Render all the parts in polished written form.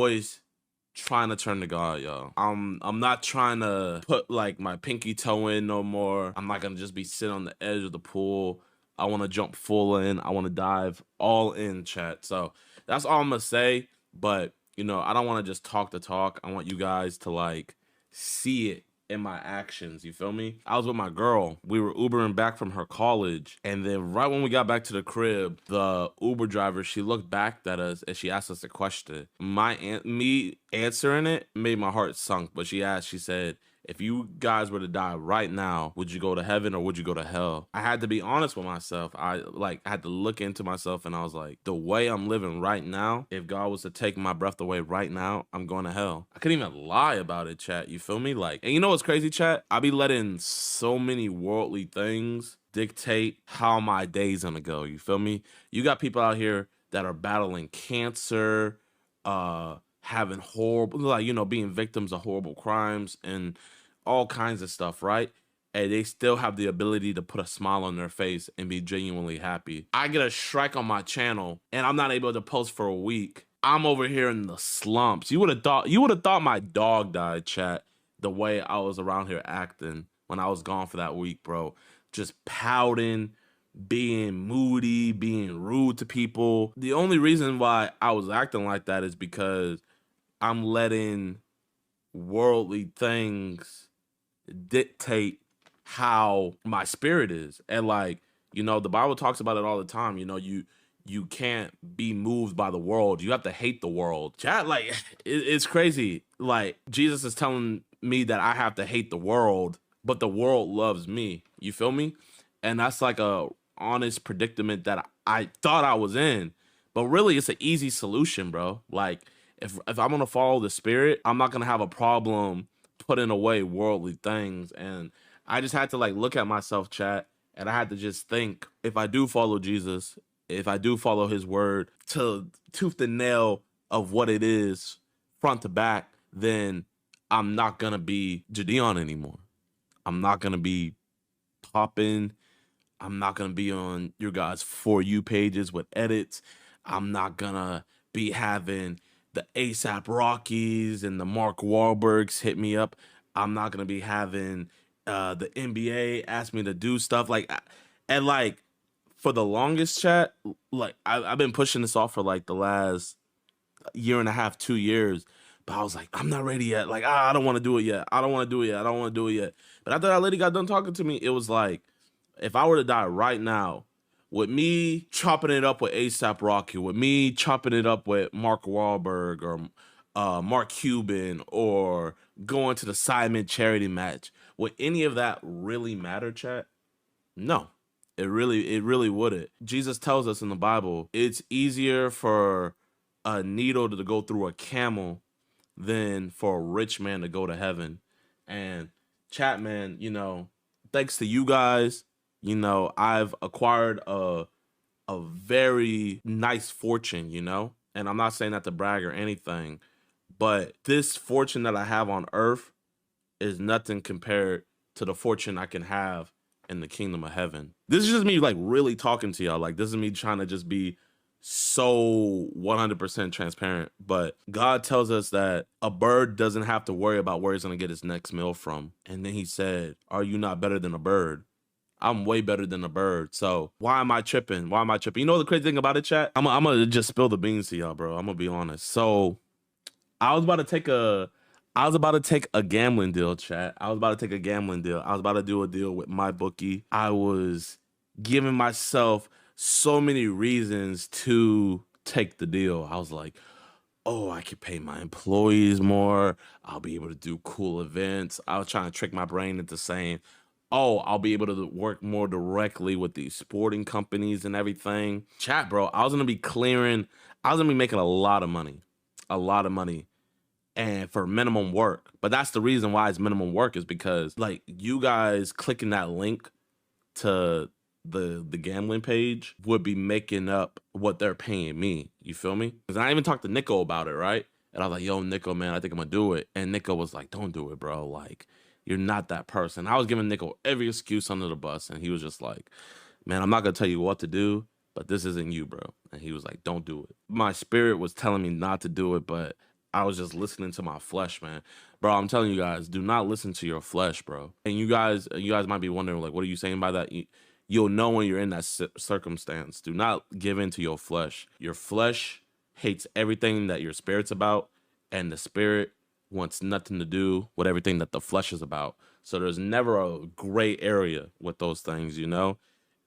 always trying to turn to God, yo. I'm not trying to put like my pinky toe in no more. I'm not gonna just be sitting on the edge of the pool. I want to jump full in. I want to dive all in, chat. So that's all I'm gonna say. But you know, I don't want to just talk the talk. I want you guys to like see it in my actions. You feel me? I was with my girl. We were Ubering back from her college, and then right when we got back to the crib, the Uber driver, she looked back at us and she asked us a question. Me answering it made my heart sunk, but she said, if you guys were to die right now, would you go to heaven or would you go to hell? I had to be honest with myself. I had to look into myself, and I was like, the way I'm living right now, if God was to take my breath away right now, I'm going to hell. I couldn't even lie about it, chat. You feel me? Like, and you know what's crazy, chat? I be letting so many worldly things dictate how my day's gonna go. You feel me? You got people out here that are battling cancer, having horrible, like, you know, being victims of horrible crimes and all kinds of stuff, right? And they still have the ability to put a smile on their face and be genuinely happy. I get a strike on my channel and I'm not able to post for a week. I'm over here in the slumps. You would have thought my dog died, chat, the way I was around here acting when I was gone for that week, bro. Just pouting, being moody, being rude to people. The only reason why I was acting like that is because I'm letting worldly things dictate how my spirit is. And like, you know, the Bible talks about it all the time. You know, you can't be moved by the world. You have to hate the world. Chat, like, it's crazy. Like, Jesus is telling me that I have to hate the world, but the world loves me. You feel me? And that's like a honest predicament that I thought I was in. But really, it's an easy solution, bro. Like, if I'm gonna follow the spirit, I'm not gonna have a problem putting away worldly things. And I just had to like look at myself, chat, and I had to just think, if I do follow Jesus, if I do follow his word to tooth and nail of what it is, front to back, then I'm not gonna be Jadeon anymore. I'm not gonna be popping. I'm not gonna be on your guys' For You pages with edits. I'm not gonna be having the ASAP Rockies and the Mark Wahlbergs hit me up. I'm not gonna be having the NBA ask me to do stuff like, and like, for the longest, chat, like I've been pushing this off for like the last year and a half, 2 years. But I was like, I'm not ready yet. Like, I don't want to do it yet. I don't want to do it yet. I don't want to do it yet. But after that lady got done talking to me, it was like, if I were to die right now, with me chopping it up with ASAP Rocky, with me chopping it up with Mark Wahlberg or Mark Cuban, or going to the Simon charity match, would any of that really matter, chat? No, it really wouldn't. Jesus tells us in the Bible, it's easier for a needle to go through a camel than for a rich man to go to heaven. And chat, man, you know, thanks to you guys, you know, I've acquired a very nice fortune, you know? And I'm not saying that to brag or anything, but this fortune that I have on earth is nothing compared to the fortune I can have in the kingdom of heaven. This is just me like really talking to y'all. Like, this is me trying to just be so 100% transparent. But God tells us that a bird doesn't have to worry about where he's gonna get his next meal from. And then he said, are you not better than a bird? I'm way better than a bird. So why am I tripping? Why am I tripping? You know the crazy thing about it, chat? I'm gonna just spill the beans to y'all, bro. I'm gonna be honest. So I was about to take a gambling deal, chat. I was about to take a gambling deal. I was about to do a deal with my bookie. I was giving myself so many reasons to take the deal. I was like, oh, I could pay my employees more. I'll be able to do cool events. I was trying to trick my brain into saying, oh, I'll be able to work more directly with these sporting companies and everything. Chat, bro, I was gonna be making a lot of money. A lot of money. And for minimum work. But that's the reason why it's minimum work, is because like you guys clicking that link to the gambling page would be making up what they're paying me. You feel me? Because I even talked to Nico about it, right? And I was like, yo, Nico, man, I think I'm gonna do it. And Nico was like, don't do it, bro. Like, you're not that person. I was giving Nico every excuse under the bus, and he was just like, man, I'm not gonna tell you what to do, but this isn't you, bro. And he was like, don't do it. My spirit was telling me not to do it, but I was just listening to my flesh, man. Bro, I'm telling you guys, do not listen to your flesh, bro. And you guys might be wondering, like, what are you saying by that? You'll know when you're in that circumstance. Do not give in to your flesh. Your flesh hates everything that your spirit's about, and the spirit wants nothing to do with everything that the flesh is about. So there's never a gray area with those things, you know?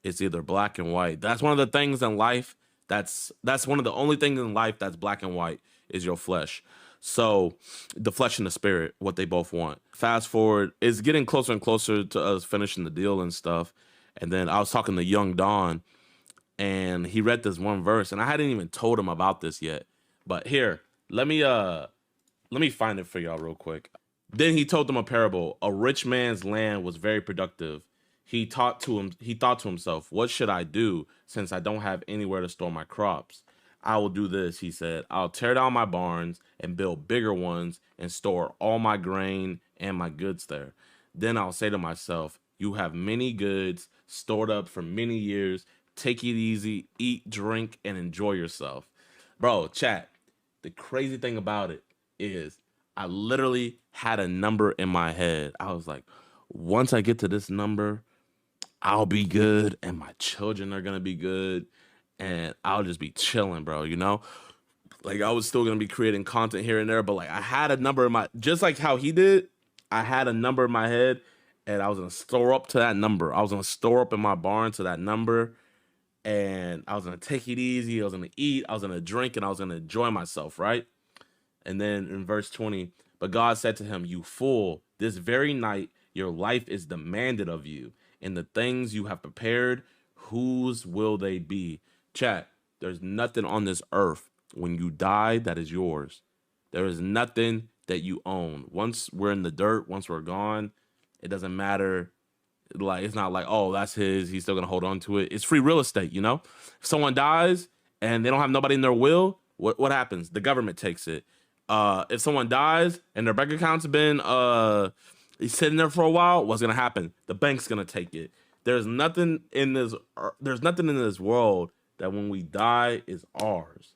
It's either black and white. That's one of the things in life. That's one of the only things in life that's black and white is your flesh. So the flesh and the spirit, what they both want. Fast forward, it's getting closer and closer to us finishing the deal and stuff. And then I was talking to Young Don, and he read this one verse, and I hadn't even told him about this yet. But here, let me find it for y'all real quick. Then he told them a parable. A rich man's land was very productive. He thought to himself, what should I do since I don't have anywhere to store my crops? I will do this, he said. I'll tear down my barns and build bigger ones and store all my grain and my goods there. Then I'll say to myself, you have many goods stored up for many years. Take it easy, eat, drink, and enjoy yourself. Bro, chat, the crazy thing about it is I literally had a number in my head. I was like, once I get to this number, I'll be good and my children are gonna be good and I'll just be chilling, bro, you know? Like I was still gonna be creating content here and there, but like I had a number in my just like how he did, I had a number in my head and I was gonna store up to that number. I was gonna store up in my barn to that number and I was gonna take it easy, I was gonna eat, I was gonna drink, and I was gonna enjoy myself, right? And then in verse 20, but God said to him, you fool, this very night your life is demanded of you, and the things you have prepared, whose will they be? Chat, there's nothing on this earth when you die that is yours. There is nothing that you own. Once we're in the dirt, once we're gone, it doesn't matter. Like, it's not like, oh, that's his, he's still gonna hold on to it. It's free real estate, you know? If someone dies and they don't have nobody in their will, what happens? The government takes it. If someone dies and their bank account's been sitting there for a while, what's gonna happen? The bank's gonna take it. There's nothing in this world that when we die is ours.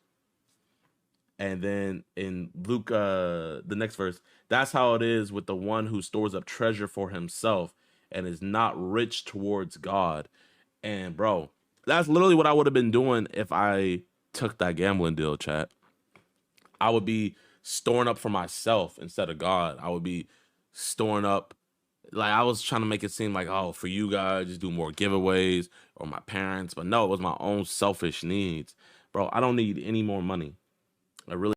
And then in Luke, the next verse, that's how it is with the one who stores up treasure for himself and is not rich towards God. And bro, that's literally what I would have been doing if I took that gambling deal, chat. I would be storing up for myself instead of God. I would be storing up, like I was trying to make it seem like, oh, for you guys, just do more giveaways or my parents. But no, it was my own selfish needs. Bro, I don't need any more money. I really